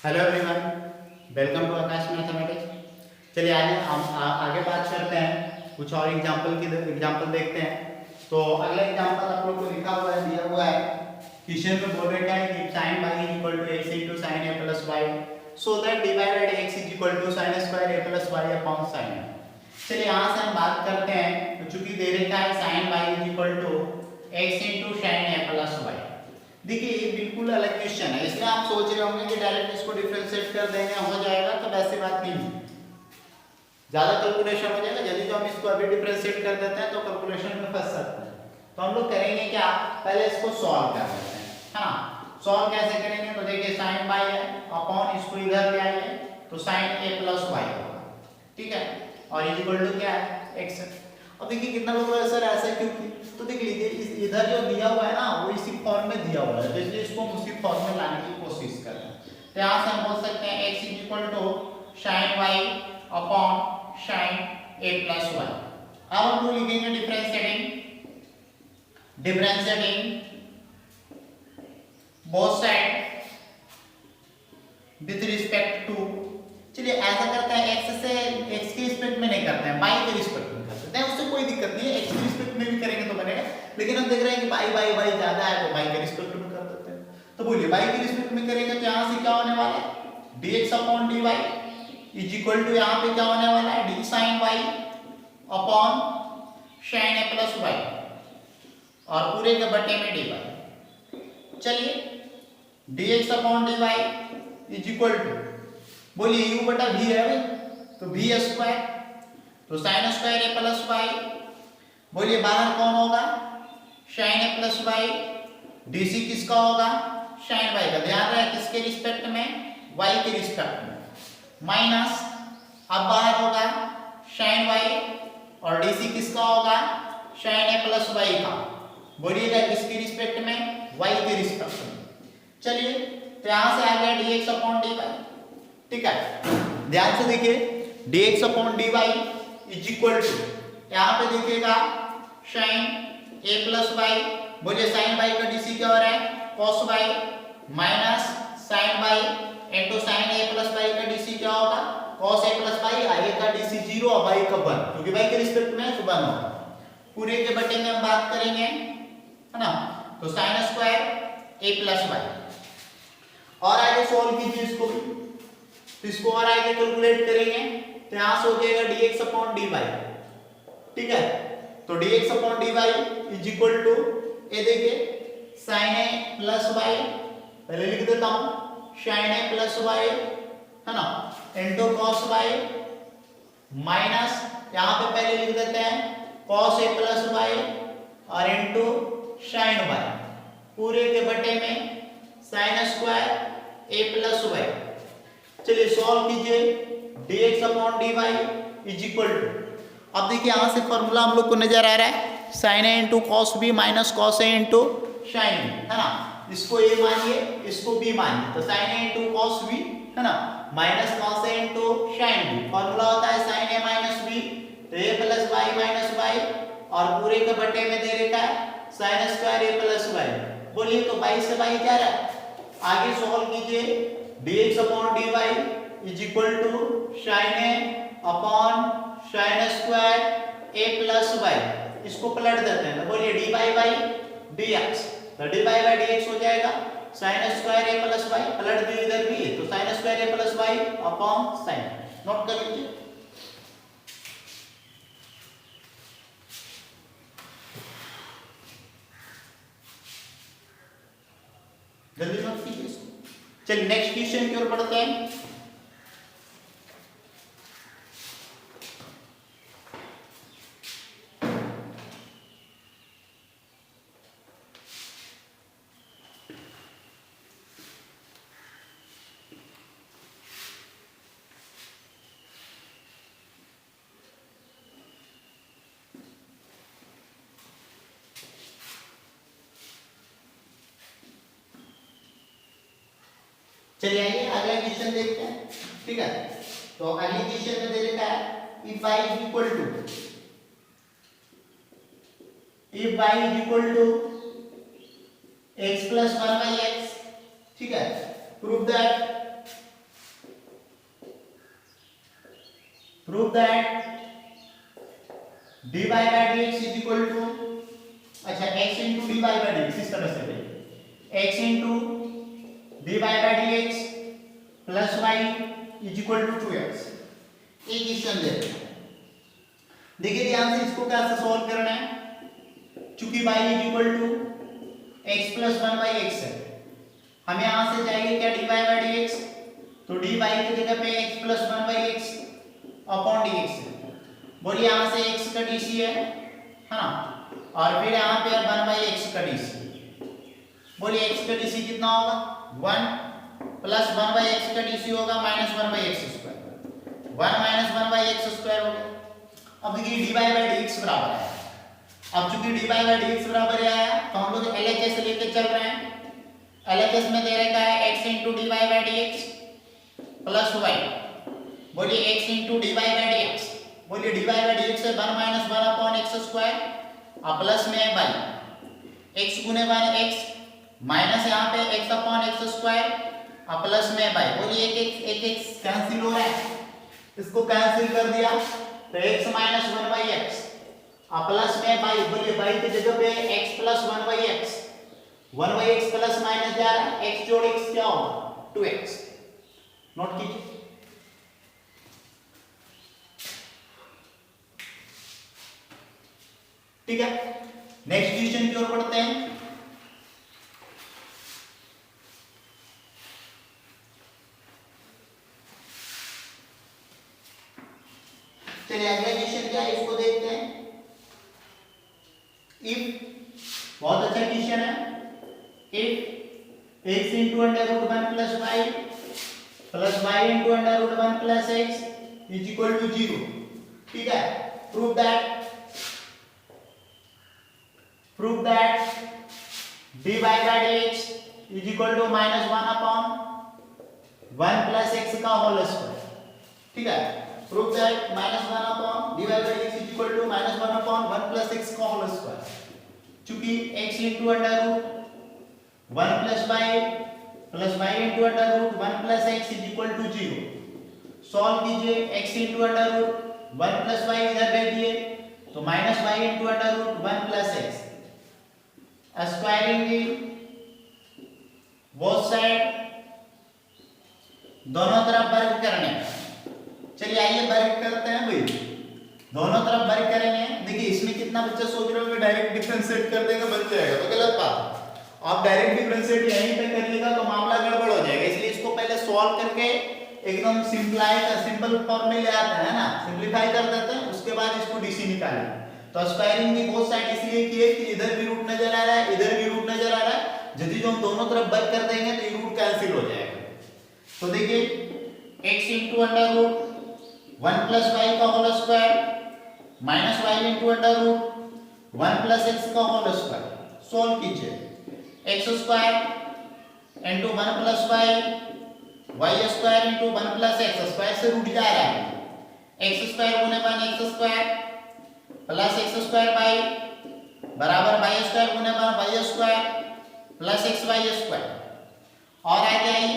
Hello everyone, welcome to Aakash mathematics. चलिए आज हम आगे बात करते हैं, कुछ और एग्जांपल देखते हैं। तो अगला एग्जांपल आप लोग को लिखा हुआ है, दिया हुआ है क्वेश्चन में, बोल रखा है कि sin y is equal to x into sin a plus y so that divided x is equal to sin square a plus y upon sin a। चलिए यहाँ से हम बात करते हैं, तो चूंकि दे रखा है sin y is equal to x into sin a plus y। देखिए ये बिल्कुल अलग क्वेश्चन है, इसमें आप सोच रहे होंगे कि डायरेक्ट इसको डिफरेंशिएट कर देंगे हो जाएगा, तो वैसी बात नहीं है, ज्यादा कैलकुलेशन हो जाएगा। यदि तो हम इसको अभी डिफरेंशिएट कर देते हैं तो कैलकुलेशन में फंस सकते हैं। तो हम लोग करेंगे क्या, पहले इसको सॉल्व कर लेते हैं, है ना। सॉल्व कैसे करेंगे, तो देखिए sin y है अपॉन इसको इधर ले आइए तो sin a plus y होगा, ठीक है, और इज इक्वल टू क्या है x। अब देखिए कितना लोग सर ऐसे क्यों, तो देख लीजिए इधर जो दिया हुआ है ना वो इसी फॉर्म में दिया हुआ है, तो इसलिए इसको हम उसी फॉर्म में लाने की कोशिश कर रहे हैं। तो यहाँ से हम बोल सकते हैं x is equal to sin y upon sin a plus y। अब हम लोग लिखेंगे differentiating both side with respect to. चलिए ऐसा करते हैं, x से x के रिस्पेक्ट में नहीं करते हैं, y के रिस्पेक्ट में करते हैं, उससे कोई दिक्कत नहीं है, x के रिस्पेक्ट में भी करेंगे तो बनेगा। लेकिन हम देख रहे हैं कि y ज्यादा है तो y के रिस्पेक्ट में कर देते हैं। तो बोलिए y के रिस्पेक्ट में करेंगे तो यहां से क्या होने वाला है, dx upon dy is equal to यहां पे क्या होने वाला है, d sin y upon sin a plus y और पूरे के बटे में dy। चलिए dx upon dy is equal to, बोलिए u बटा v है भाई, तो v स्क्वायर, तो sin square a plus y, बोलिए बाहर कौन होगा, sin a plus y, dc किसका होगा, sin y का, ध्यान रहे किसके रिस्पेक्ट में, y के रिस्पेक्ट में, माइनस अब बाहर होगा sin y और dc किसका होगा, sin a प्लस y का, बोलिएगा किसके रिस्पेक्ट में, y के रिस्पेक्ट में। चलिए तो यहां से आ गया dx अपॉन dy, ठीक है, ध्यान से देखिए dx upon dy is equal to, यहां पे देखिएगा sin a प्लस y, बोलिए sin y का dc क्या हो रहा है, cos y minus sin y into sin a plus y का dc क्या होगा, cos a plus y, a का dc 0 और y का 1, क्योंकि y के रिस्पेक्ट में तो 1 होगा। पूरे के बटे में हम बात करेंगे, है ना, तो sin square a plus y। और आगे सॉल्व कीजिए इसको भी, तो इसको और आगे कैलकुलेट करेंगे तो यहां से हो जाएगा dx अपॉन dy, ठीक है, तो dx upon dy is equal to, ये देखिए sin a प्लस y, पहले लिख देता हूं sin a प्लस y, है ना, इनटू cos y माइनस यहां पे पहले लिख देते हैं cos a प्लस y और इनटू sin y, पूरे के बटे में sin square a plus y। चलिए सॉल्व कीजिए, dx upon dy is equal to, अब देखिए यहां से फॉर्मूला हम लोग को नजर आ रहा है, sin a into cos b minus cos a into sine b, है ना, इसको a मानिए इसको b मानिए, तो sin a into cos b, है ना, minus cos a into sign b, formula होता है sin a माइनस b, तो a plus y minus y और पूरे के बटे में दे रखा है sin square a plus y। बोलिए तो y से y क्या रहा है, आगे सॉल्व कीजिए, dx upon dy is equal to sin a upon sin square a plus y, इसको पलट देते हैं, तो बोलिए dy बाई dx, तो dy बाई dx हो जाएगा sin square a plus y, पलट दिए इधर भी, तो sin square a plus y upon sin। Note कर लीजिए, जल्दी नोट कीजिए इसको। चलिए नेक्स्ट क्वेश्चन की ओर बढ़ते हैं। चलिए आइए अगला क्वेश्चन देखते हैं, ठीक है, तो अगले क्वेश्चन में दे रखा है if y is equal to x plus 1 by x, ठीक है, prove that prove that dy by dx is equal to, अच्छा x into dy by dx इस तरह से भाई x into dy by dx plus y is equal to 2x। एक question ले देखिए ध्यान से, इसको कैसे सॉल्व करना है। चूंकि y is equal to x plus 1 by x है, हमें यहां से चाहिए क्या dy by dx, तो dy की जगह पे x plus 1 by x upon dx है। बोलिए यहां से x का dc है ना, और फिर यहां पे 1 by x का dc। बोलिए x का dc कितना होगा, 1 प्लस 1 by x का dc होगा minus 1 by x square, 1 minus 1 by x square हो गया। अब देखिए dy by dx बराबर है, अब चूंकि dy by dx बराबर आया तो हम लोग LHS लेके चल रहे हैं। LHS में दे रखा है x into dy by dx plus y। बोलिए x into dy by dx, बोलिए dy by dx है 1 माइनस 1 अपॉन x स्क्वायर, और प्लस में है y, x गुने 1 x माइनस यहाँ पे x अपॉन x स्क्वायर, और प्लस में y। बोलिए एक x कैंसिल हो रहा है, इसको कैंसिल कर दिया तो x माइनस 1 by x और प्लस में y। बोलिए y की जगह पे x plus 1 by x, 1 by x plus minus जा रहा है, x जोड़ x क्या होगा 2x। नोट कीजिए। ठीक है, नेक्स्ट क्वेश्चन की ओर बढ़ते हैं। चलिए अगला क्वेश्चन क्या है इसको देखते हैं। इफ, बहुत अच्छा क्वेश्चन है, if x into under root 1 plus y plus y into under root 1 plus x is equal to 0। ठीक है, prove that dy by dx is equal to minus 1 upon 1 plus x का whole square. ठीक है, prove that minus 1 upon dy by dx is equal to minus 1 upon 1 plus x का whole square. चूंकि x into under root 1 plus y into under root 1 plus x is equal to 0। Solve कीजिए, x into under root 1 plus y इधर भेजिए तो minus y into under root 1 plus x, squaring both side, दोनों तरफ वर्ग करने। चलिए आइए वर्ग करते हैं भाई, दोनों तरफ वर्ग करेंगे। देखिए इसमें कितना बच्चा सोच रहे हो कि डायरेक्ट डिफरेंशिएट कर देंगे बन जाएगा, तो गलत बात है। आप डायरेक्ट डिफरेंशिएट यहीं पे करिएगा तो मामला गड़बड़ हो जाएगा, इसलिए इसको पहले सॉल्व करके एकदम सिंपल फॉर्म में ले आते हैं ना, सिंपलीफाई कर देते हैं, उसके बाद इसको डीसी निकालेंगे। तो स्क्वायरिंग की बोथ साइड इसलिए किए कि इधर भी रूट नजर आ रहा है, इधर भी रूट नजर आ रहा है, यदि जो हम दोनों तरफ वर्ग कर देंगे तो ये रूट कैंसिल हो जाएगा। तो देखिए x into under root 1 plus y का whole square minus y into under root 1 plus x का होल स्क्वायर। सॉल्व कीजिए, x square into 1 plus y square into 1 plus x square से रूट जा रहा है, x स्क्वायर गुने 1 x square plus x square y बराबर y square गुने 1 y square plus xy square. और आगे आइए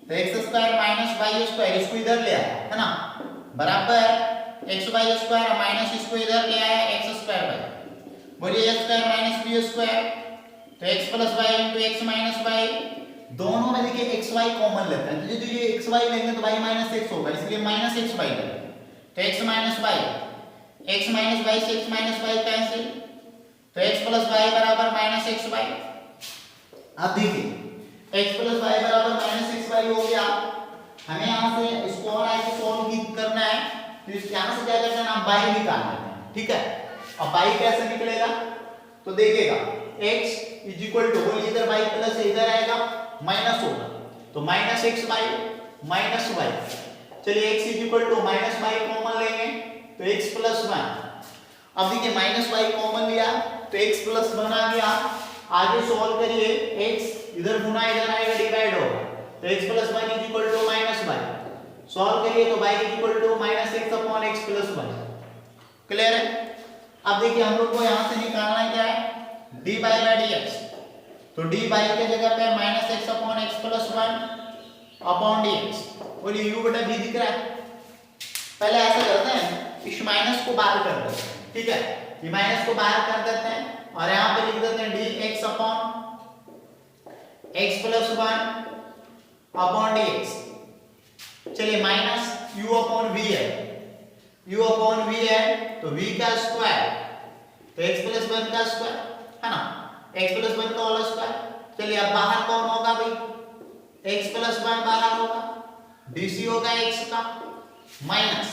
तो x square minus y square, इसको इधर ले आया है ना, बराबर xy स्क्वायर माइनस इसको इधर ले आया x स्क्वायर y। बोलिए x square minus b square, तो x plus y into x minus y, दोनों में देखिए xy कॉमन लेते हैं, तो यदि ये xy लेंगे तो y माइनस x होगा, इसलिए माइनस xy लेंगे, तो x minus y, x minus y से x माइनस y कैंसिल, तो x प्लस y बराबर माइनस xy। अब देखिए x प्लस y बराबर माइनस xy हो गया, हमें यहाँ से इसको और आगे सॉल्व करना है, तो इस यहाँ से क्या करना है ना, y निकालना है। ठीक है, अब y कैसे निकलेगा तो देखिएगा x इज इक्वल टू, बोलिए इधर y प्लस इधर आएगा माइनस होगा, तो माइनस xy माइनस y। चलिए x is equal to minus y common लेंगे तो x प्लस 1। अब देखिए माइनस y कॉमन लिया तो x प्लस 1 आ गया, आगे सॉल्व करिए, x इधर गुना इधर आएगा डिवाइड होगा, तो x plus 1 is equal to minus y। Solve करिए तो y is equal to minus x upon x plus 1। Clear है। अब देखिए हम लोग को यहाँ से निकालना है क्या है, dy by dx, तो dy के जगह पे minus x upon x plus 1 upon dx। बोलिए u बटा v दिख रहा है, पहले ऐसा करते हैं, इस माइनस को बाहर कर देते हैं, ठीक है, ये माइनस को बाहर कर देते हैं और यहाँ पे लिख देते हैं dx upon x plus 1 upon dx। चलिए माइनस u अपॉन v है, u अपॉन v है तो v का स्क्वायर तो x प्लस 1 का स्क्वायर है ना, x प्लस 1 का होल स्क्वायर। चलिए अब बाहर कौन होगा भाई, x प्लस 1 बाहर होगा, dc होगा x का, माइनस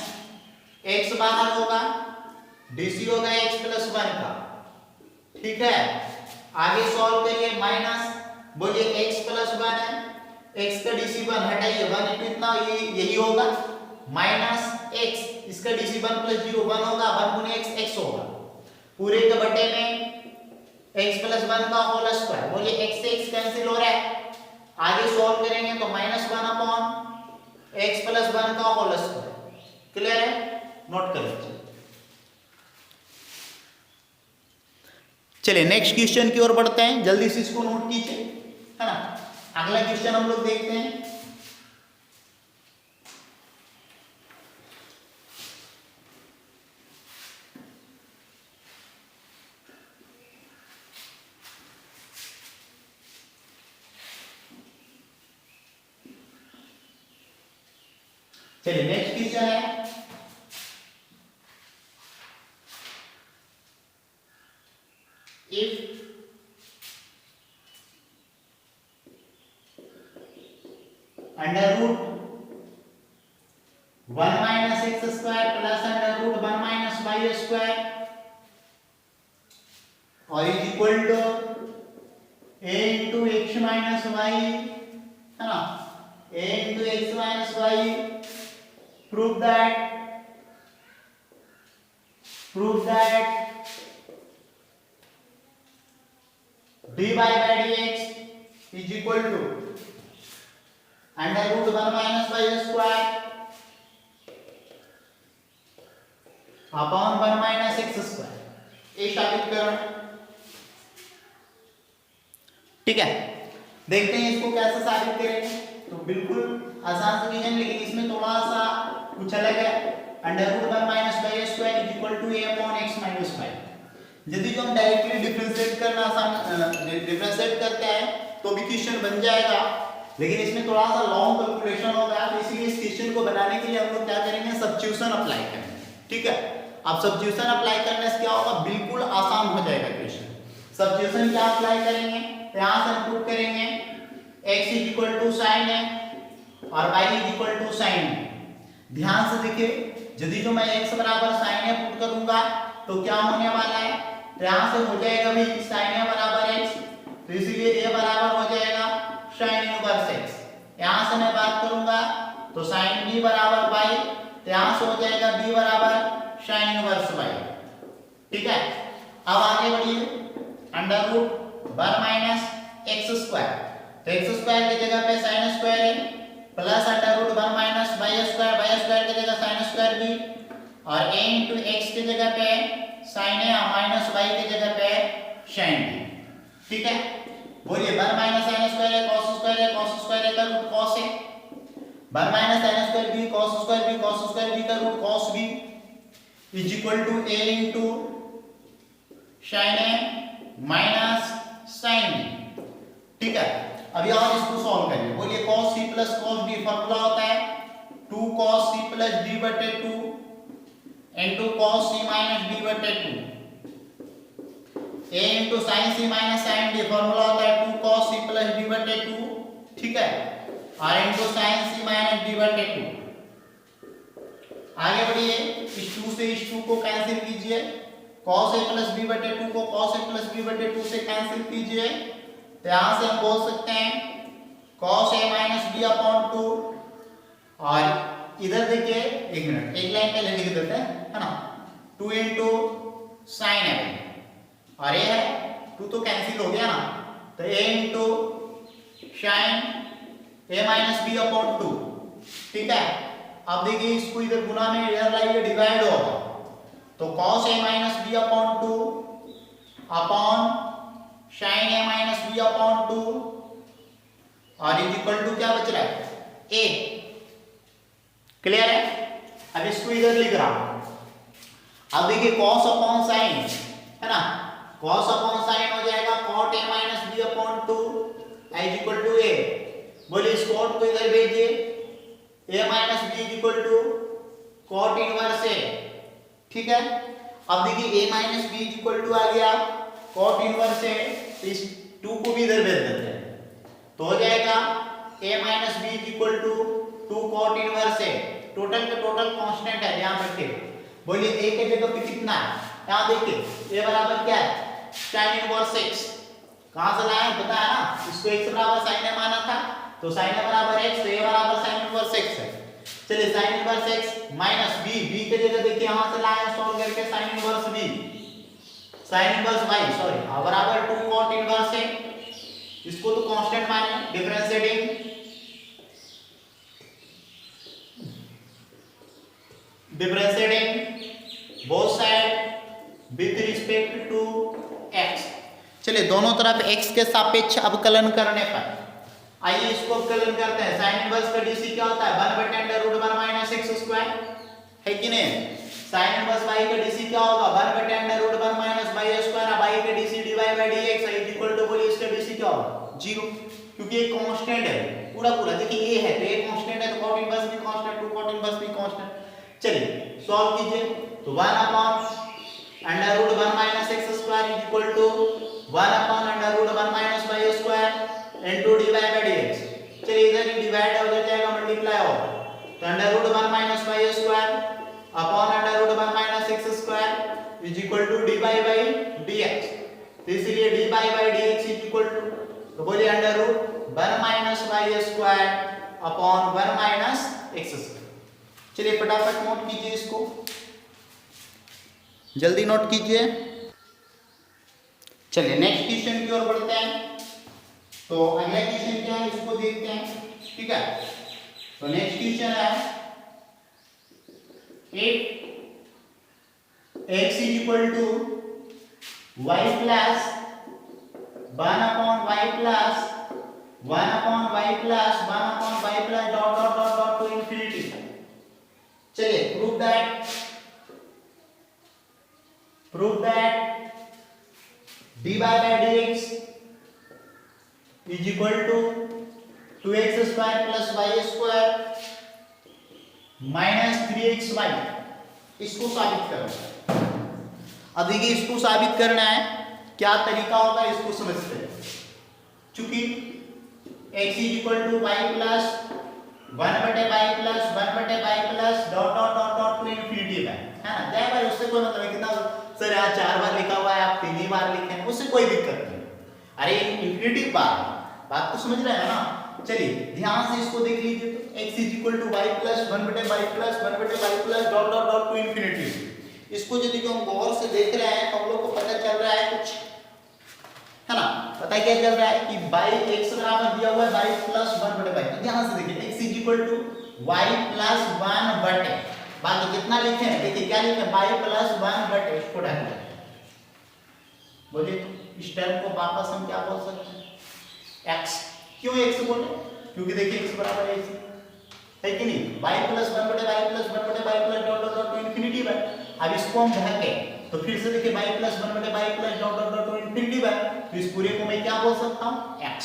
x बाहर होगा, dc होगा x प्लस 1 का, ठीक है। आगे सॉल्व करिए, माइनस बोलिए x प्लस 1 है, x का dc 1 हटाइए, 1 इंटू इतना यही होगा, माइनस x इसका dc 1 प्लस 0 1 होगा, 1 गुने x x होगा, पूरे के बटे में x प्लस 1 का होल स्क्वायर, बोलिए x से x कैंसिल हो रहा है। आगे सॉल्व करेंगे तो माइनस 1 अपॉन x प्लस 1 का होल स्क्वायर। क्लियर है, नोट कर लीजिए। चलिए नेक्स्ट क्वेश्चन की ओर बढ़ते हैं, जल्दी से इसको नोट कीजिए, है ना। अगला क्वेश्चन हम लोग देखते हैं। चलिए नेक्स्ट क्वेश्चन है, if under root 1 minus x square plus under root 1 minus y square और is equal to a into x minus y, है ना, a into x minus y, prove that dy by dx is equal to under root 1 minus y square upon 1 minus x square, ये साबित करो, ठीक है। देखते हैं इसको कैसे साबित करेंगे। तो बिल्कुल आसान सा क्वेश्चन, लेकिन इसमें थोड़ा सा कुछ अलग है। Under root 1 minus y square is equal to a upon x minus y. यदि जो हम डायरेक्टली डिफरेंशिएट करना आसान डिफरेंशिएट करते हैं तो भी क्वेश्चन बन जाएगा, लेकिन इसमें थोड़ा सा लॉन्ग कैलकुलेशन होगा, तो इसलिए इस क्वेश्चन को बनाने के लिए हम लोग क्या करेंगे, सब्स्टिट्यूशन अप्लाई करेंगे, ठीक है। अब सब्स्टिट्यूशन अप्लाई करने से क्या होगा, बिल्कुल आसान हो जाएगा क्वेश्चन। सब्स्टिट्यूशन क्या अप्लाई करेंगे, यहां से हम पुट करेंगे x is equal to sin है और y is equal to sin है। ध्यान से देखिए, यदि जो मैं x बराबर sin है पुट करूंगा तो क्या होने वाला है, तो यहां से हो जाएगा भी sin है बराबर x, तो इसीलिए a बराबर हो जाएगा sin इनवर्स x। यहां से मैं बात करूंगा तो sin b बराबर y, तो यहां से हो जाएगा b बराबर sin इनवर्स y, ठीक है। अब आगे बढ़िए, under root 1 minus x square, तो एक्स स्क्वायर की जगह पे sin स्क्वायर है, plus under root 1 minus y square की जगह sin स्क्वायर भी, और a इंटू एक्स की जगह पे sin है और माइनस वाई की जगह पे sin है, ठीक है। बोलिए 1 माइनस sin स्क्वायर है, cos स्क्वायर है, cos स्क्वायर है का रूट cos है, 1 माइनस sin स्क्वायर भी, cos स्क्वायर भी, cos स्क्वायर भी का रूट cos भी is equal to a into sin है माइनस sin b, ठीक है। अभी और इसको सॉल्व करिए, बोलिए cos c plus cos d formula होता है 2 cos c प्लस d बटे 2 into cos c minus d बटे 2, a into sin c minus sin d formula होता है 2 cos c प्लस d बटे 2, ठीक है, और into sin c minus d बटे 2। आगे बढ़िए, इस 2 से इस 2 को कैंसिल कीजिए, cos a प्लस b बटे 2 को cos a प्लस b बटे 2 से कैंसिल कीजिए, तो यहां से हम बोल सकते हैं cos a minus b upon 2, और इधर देखिए एक मिनट, एक लाइन पहले लिख देते हैं, है ना, 2 इंटू साइन a, और ये है 2 तो कैंसिल हो गया ना, तो a into sign a minus b upon 2, ठीक है। अब देखिए इसको इधर गुना में इधर लाइए, डिवाइड होगा, तो cos a minus b upon 2 upon sin a minus b upon 2, और इज इक्वल टू क्या बच रहा है a। क्लियर है, अब इसको इधर लिख रहा हूं। अब देखिए cos अपॉन साइन है ना, cos अपॉन साइन हो जाएगा cot a minus b upon 2 is equal to a। बोलिए इस cot को इधर भेजिए, a minus b is equal to cot inverse a। ठीक है, अब देखिए a minus b is equal to आ गया cot इनवर्स a, इस 2 को भी इधर भेज देते हैं तो हो जाएगा a minus b is equal to 2 cot inverse a। Total का टोटल कांस्टेंट है, ध्यान रखिए। बोलिए a के जगह पे कितना है, यहां देखिए a बराबर क्या है sin इनवर्स x। कहां से लाए पता है ना, इसको x बराबर sin a माना था तो sin a बराबर x, तो a बराबर sin इनवर्स x है। चलिए sin inverse x minus b के जगह देखिए यहां से लाए सॉल्व करके sin inverse b, sin inverse y sorry बराबर 2 cot इनवर्स a। इसको तो कांस्टेंट माने, differentiating both side with respect to x। चलिए दोनों तरफ x के सापेक्ष अवकलन करने पर आइए इसको अवकलन करते हैं। sin इनवर्स का dc क्या होता है 1/√1 माइनस x स्क्वायर, है कि नहीं। sin इनवर्स y का dc क्या होगा 1/√1 माइनस y स्क्वायर। अब y का dc dy by dx is equal to, बोलिए इसका dc क्या होगा 0, क्योंकि ये कांस्टेंट है पूरा पूरा। देखिए ये है तो ये कांस्टेंट है तो cot इनवर्स भी कांस्टेंट, 2 cot इनवर्स भी कांस्टेंट। चलिए सॉल्व कीजिए तो 1/√1 minus x square is equal to 1/√1 minus y square into dy by dx। चलिए इधर ही डिवाइड हो जाएगा, मल्टीप्लाई होगा तो √1 minus y square upon √1 minus x square is equal to dy by dx। तो इसलिए dy by dx is equal to, तो बोलिए √1 minus y square upon 1 minus x square. चलिए फटाफट नोट कीजिए, इसको जल्दी नोट कीजिए। चलिए नेक्स्ट क्वेश्चन की ओर बढ़ते हैं। तो अगला क्वेश्चन क्या है इसको देखते हैं, ठीक है। तो नेक्स्ट क्वेश्चन है if x is equal to y plus 1 upon y plus 1 upon y plus 1 upon y plus dot dot dot dot to infinity. चलिए prove that dy by dx is equal to 2x square plus y square minus 3xy। इसको साबित करो। अब देखिए इसको साबित करना है, क्या तरीका होगा इसको समझते हैं। चूंकि x is equal to y plus 1/y plus 1/y plus dot dot dot dot to infinity है ना। जय भाई उससे कोई मतलब कितना सर यहाँ 4 बार लिखा हुआ है आप 3 ही बार लिखे हैं, उससे कोई दिक्कत नहीं। अरे इंफिनिटी बात को समझ रहे हैं ना। चलिए ध्यान से इसको देख लीजिए तो x is equal to y plus 1/y plus 1/y plus dot dot dot to infinity. इसको यदि हम गौर से देख रहे हैं तो हम लोग को पता चल रहा है कुछ, है ना। पता क्या चल रहा है कि y x बराबर दिया हुआ है y plus 1/y। तो ध्यान से देखिए x is equal to y plus 1/, बाकी कितना लिखे हैं देखिए क्या लिखे y plus 1/, इसको ढक लें। बोलिए इस टर्म को वापस हम क्या बोल सकते हैं x। क्यों x बोले, क्योंकि देखिए x बराबर है कि नहीं, y plus 1/y plus 1/y plus dot dot dot to infinity by. अब इसको हम ढके तो फिर से देखिए y plus 1/y plus dot dot dot to infinity by, तो इस पूरे को मैं क्या बोल सकता हूं x।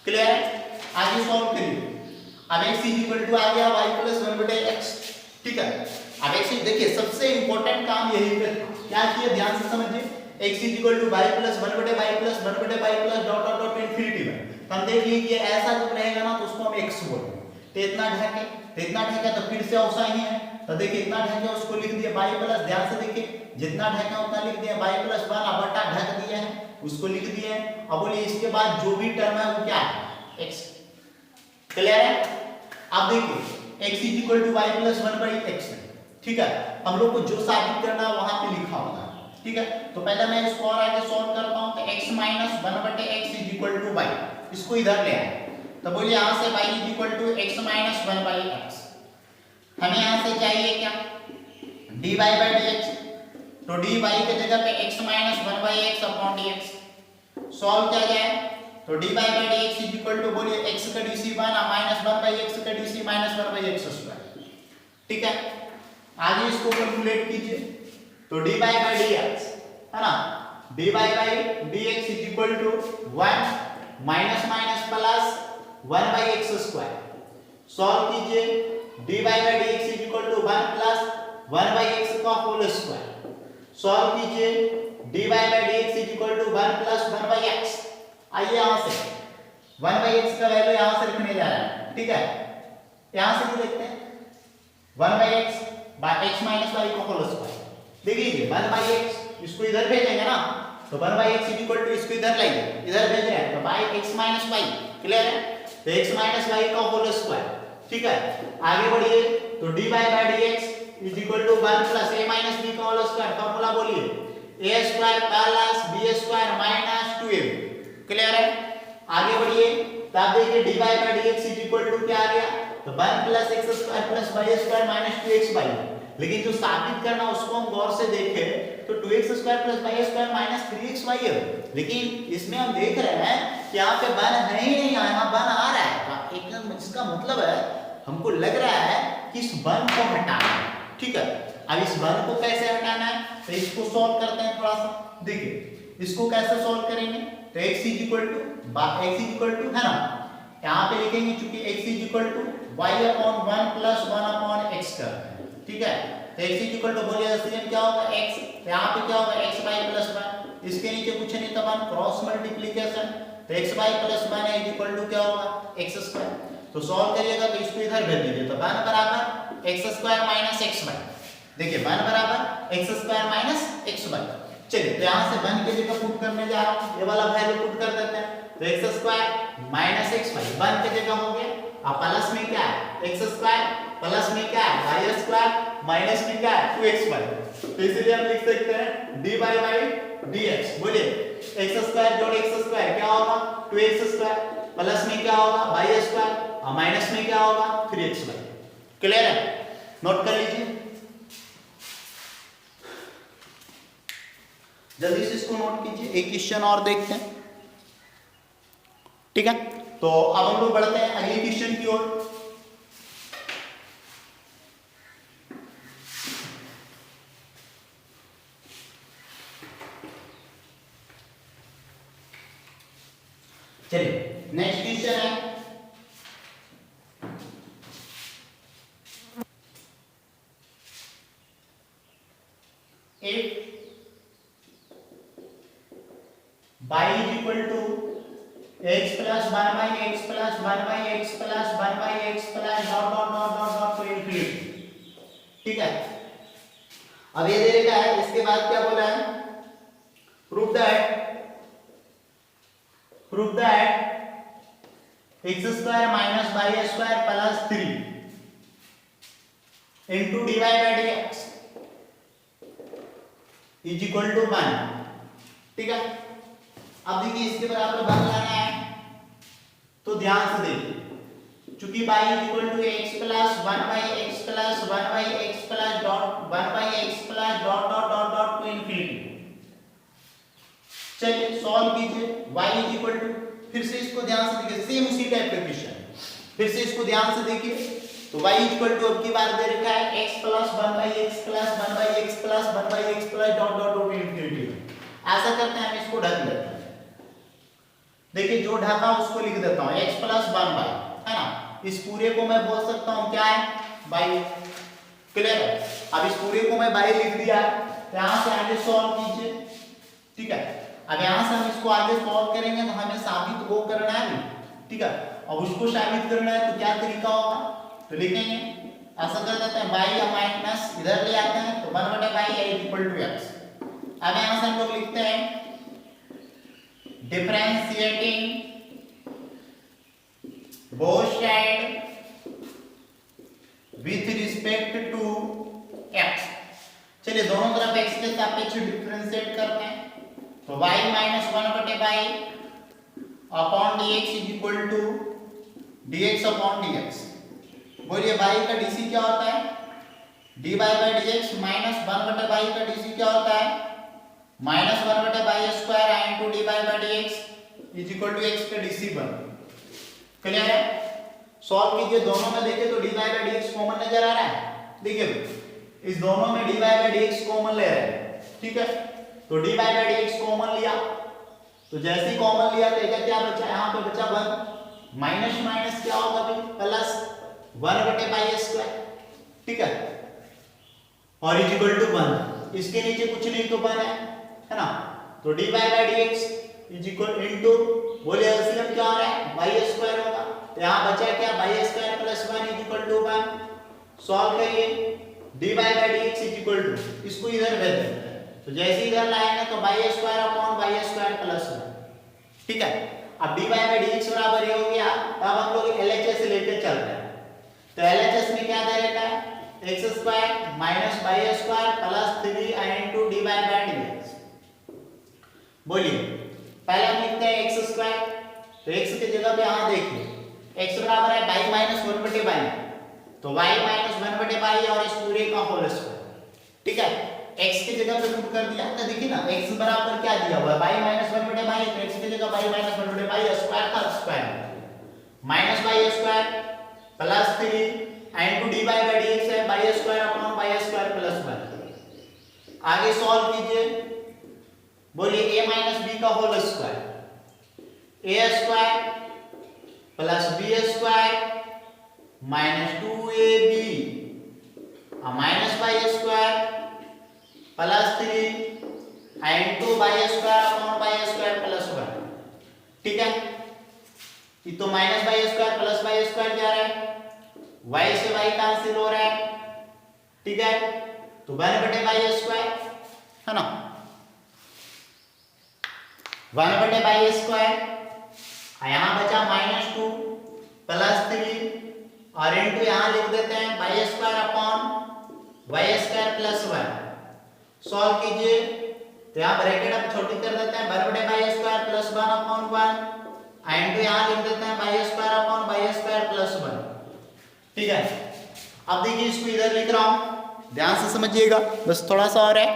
क्लियर है, आगे सॉल्व करिए। अब x इज इक्वल टू आ गया y plus 1/x, ठीक है। अब x देखिए सबसे इंपॉर्टेंट काम यही पे क्या किया, ध्यान से समझिए। x is equal to y plus 1/y plus 1/y plus dot dot dot to infinity by. तो हम देख लीजिए ऐसा जब रहेगा ना तो उसको हम x बोलेंगे। तो इतना ढके तो फिर से औसा ही है, तो देखिए इतना ढके उसको लिख दिया y प्लस, ध्यान से देखिए जितना ढका उतना लिख दिया y प्लस 1 अब बटा ढक दिया है उसको लिख दिया है। अब बोलिए इसके बाद जो भी टर्म है वो क्या है x। क्लियर है। अब देखिए x is equal to y plus 1/x है, ठीक है। हम लोग को जो साबित करना है वहां पे लिखा होगा, ठीक है। तो पहले मैं इसको और आगे सॉल्व करता हूं तो x minus 1/x is equal to y, इसको इधर ले आए तो बोलिए यहां से y is equal to x minus 1/x। हमें यहां से चाहिए क्या dy बाय dx, तो dy के जगह पे x minus 1/x upon dx solve किया जाए तो dy by dx is equal to बोलिए x का dc 1 माइनस 1/x का dc माइनस 1/x स्क्वायर, ठीक है। आगे इसको कैलकुलेट कीजिए तो dy बाई dx है ना, dy by dx is equal to 1 minus minus plus 1 by x square. Solve कीजिए dy by dx is equal to 1 plus 1 by x का होल स्क्वायर। सॉल्व कीजिए dy by dx is equal to 1 plus 1 by x. आइए यहां से 1 by x का value यहां से रखने जा रहा है, ठीक है। यहां से भी देखते हैं 1 by x by x minus y का होल स्क्वायर। देखिए 1 बाई एक्स इसको इधर भेजेंगे ना, तो 1 by x is equal to इसको इधर लाइए, इधर भेज रहे हैं तो by x minus y. Clear है, तो एक्स माइनस वाई का होल स्क्वायर, ठीक है। आगे बढ़िए तो dy by dx is equal to 1 plus a minus b का होल स्क्वायर। फार्मूला बोलिए a square plus b square minus 2ab। Clear है, आगे बढ़िए तो आप देखिए dy by dx is equal to क्या आ गया, तो 1 plus x square plus y square minus 2xy। लेकिन जो साबित करना उसको हम गौर से देखें तो 2x square plus y square minus 3xy है। लेकिन इसमें हम देख रहे हैं कि यहाँ पे 1 है ही नहीं, यहाँ 1 आ रहा है, एकदम जिसका मतलब है हमको लग रहा है कि इस 1 को हटाना है, ठीक है। अब इस 1 को कैसे हटाना है, तो इसको सॉल्व करते हैं थोड़ा सा। देखिए इसको कैसे सॉल्व करेंगे, तो x इज इक्वल टू है ना, यहाँ पे लिखेंगे चूंकि x is equal to y upon 1 plus 1 upon x का, ठीक है। तो x इज इक्वल टू बोलिए सीएम क्या होगा x, यहाँ पे क्या होगा x y प्लस 1, इसके नीचे कुछ नहीं था 1, क्रॉस मल्टीप्लिकेशन, तो x y प्लस 1 है इज इक्वल टू क्या होगा x स्क्वायर। तो सॉल्व करिएगा तो इसको इधर भेज दीजिए, तो 1 बराबर x स्क्वायर माइनस xy। देखिए 1 बराबर x स्क्वायर माइनस xy। चलिए तो यहाँ से 1 की जगह पुट करने जा रहा हूँ, ये वाला वैल्यू पुट कर देते हैं, तो x स्क्वायर माइनस xy 1 की जगह हो गया। अब प्लस में क्या है x स्क्वायर, प्लस में क्या है y स्क्वायर, माइनस में क्या है 2xy। तो इसीलिए हम लिख सकते हैं dy बाई dx। बोलिए x स्क्वायर जोड़ x स्क्वायर क्या होगा 2x स्क्वायर, प्लस में क्या होगा y स्क्वायर और माइनस में क्या होगा 3xy। क्लियर है, नोट कर लीजिए जल्दी से इसको नोट कीजिए। एक क्वेश्चन और देखते हैं, ठीक है। तो अब हम लोग बढ़ते हैं अगले क्वेश्चन की ओर। चलिए नेक्स्ट क्वेश्चन है if y is equal to x plus 1 by x plus 1 by x plus 1 by x plus dot dot dot dot dot to infinity, ठीक है। अब ये दे रखा है, इसके बाद क्या बोला है, prove that x square minus y square plus 3 into dy by dx is equal to 1, ठीक है। अब देखिए इसके बराबर 1 लाना है, तो ध्यान से देखिए चूंकि y is equal to x plus 1 by x plus 1 by x plus dot 1 by x plus dot dot dot dot to infinity. चलिए सॉल्व कीजिए y इज इक्वल टू, फिर से इसको ध्यान से देखिए, सेम उसी टाइप का क्वेश्चन, फिर से इसको ध्यान से देखिए। तो y इज इक्वल टू अब की बार दे रखा है x plus 1 by x plus 1 by x plus 1 by x plus dot dot dot infinity. ऐसा करते हैं हम इसको ढक लेते हैं। देखिए जो ढका उसको लिख देता हूं x प्लस 1 बाई, है ना, इस पूरे को मैं बोल सकता हूं क्या है बाई। क्लियर है, अब इस पूरे को मैं बाई लिख दिया, यहां से आगे सॉल्व कीजिए, ठीक है। अब यहां से हम इसको आगे सॉल्व करेंगे तो हमें साबित वो करना है, ठीक है। अब उसको साबित करना है तो क्या तरीका होगा, तो लिखेंगे ऐसा कर देते हैं बाई या माइनस इधर ले आते हैं, तो 1 बटे by is equal to x। अब यहां से हम लोग लिखते हैं differentiating both side with respect to x। चलिए दोनों तरफ x के सापेक्ष डिफरेंशिएट करते हैं, तो y माइनस 1 बटे by upon dx is equal to dx upon dx। बोलिए y का dc क्या होता है, dy बाई dx माइनस 1 बटे बाई का dc क्या होता है माइनस 1 बटे by square into dy by dx is equal to x का dc बन। क्लियर है, सॉल्व कीजिए। दोनों में देखें तो dy बाई dx कॉमन नजर आ रहा है। देखिए इस दोनों में dy बाई dx कॉमन ले रहे हैं, ठीक है। तो dy बाई dx कॉमन लिया, तो जैसे ही कॉमन लिया तो क्या बचा, यहाँ पे बचा 1, माइनस माइनस क्या होगा भाई प्लस 1 बटे बाई स्क्वायर, ठीक है, और इज इक्वल टू 1, इसके नीचे कुछ नहीं तो 1 है ना। तो dy by dx is equal into, बोले एलसीएम क्या हो रहा है बाई स्क्वायर होगा, तो यहाँ बचा क्या by square plus 1 is equal to 1। Solve करिए, dy by dx is equal to, इसको इधर भेज देते हैं, तो जैसे इधर लाएंगे तो by square upon by square plus 1, ठीक है। अब dy बाई dx बराबर ये हो गया, अब हम लोग LHS लेके चल रहे हैं, तो LHS में क्या दे रखा है x square minus by square plus 3 into dy by dx। बोलिए पहले हम लिखते हैं x स्क्वायर, तो x की जगह पे यहां देखिए x बराबर है y माइनस 1 बटे y, तो y माइनस 1 बटे y और इस पूरे का होल स्क्वायर, ठीक है। x की जगह पे पुट कर दिया, तो देखिए ना x बराबर क्या दिया हुआ है y माइनस 1 बटे y, तो x की जगह y माइनस 1 बटे y स्क्वायर का square minus y square plus 3 into dy by dx है y square upon y square plus 1। आगे सॉल्व कीजिए, बोलिए a माइनस b का whole square, a square plus b square minus 2ab minus y square plus 3 into y square upon y square plus 1, ठीक है। ये तो minus y square plus y square जा रहा है, y से y कैंसिल हो रहा है, ठीक है, तो 1 बटे y स्क्वायर है ना, 1 बटे बाई स्क्वायर, यहाँ बचा माइनस 2 प्लस 3 और इनटू यहाँ लिख देते हैं by square upon y square plus 1। Solve कीजिए, तो यहाँ ब्रैकेट हम छोटी कर देते हैं, 1 बटे by square plus 1 upon 1 into यहाँ लिख देते हैं by square upon by square plus 1, ठीक है। अब देखिए इसको इधर लिख रहा हूँ, ध्यान से समझिएगा, बस थोड़ा सा और है,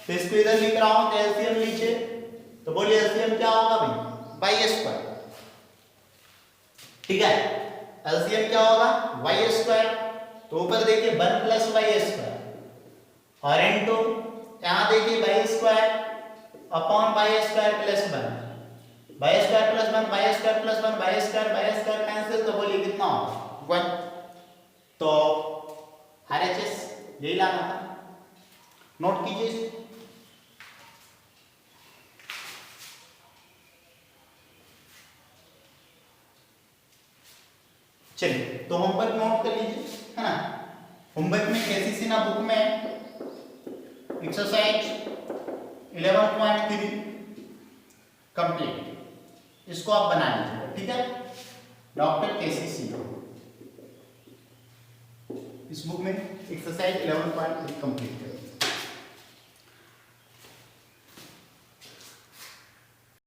तो इसको इधर लिख रहा हूँ, तो एलसीएम लीजिए, तो बोलिए एलसीएम क्या होगा भाई वाई स्क्वायर, ठीक है। एलसीएम क्या होगा वाई स्क्वायर, तो ऊपर देखिए 1 प्लस वाई स्क्वायर और इनटू यहाँ देखिए y square upon y square plus 1, y square plus 1 y square plus 1 y square cancel, तो बोलिए कितना होगा 1। तो आरएचएस यही लाना था, नोट कीजिए। चलिए तो होमवर्क नोट कर लीजिए, है ना। होमवर्क में केसीसी ना बुक में एक्सरसाइज 11.3 कंप्लीट, इसको आप बना लीजिएगा, ठीक है। डॉक्टर केसीसी इस बुक में एक्सरसाइज 11.3 कंप्लीट करें।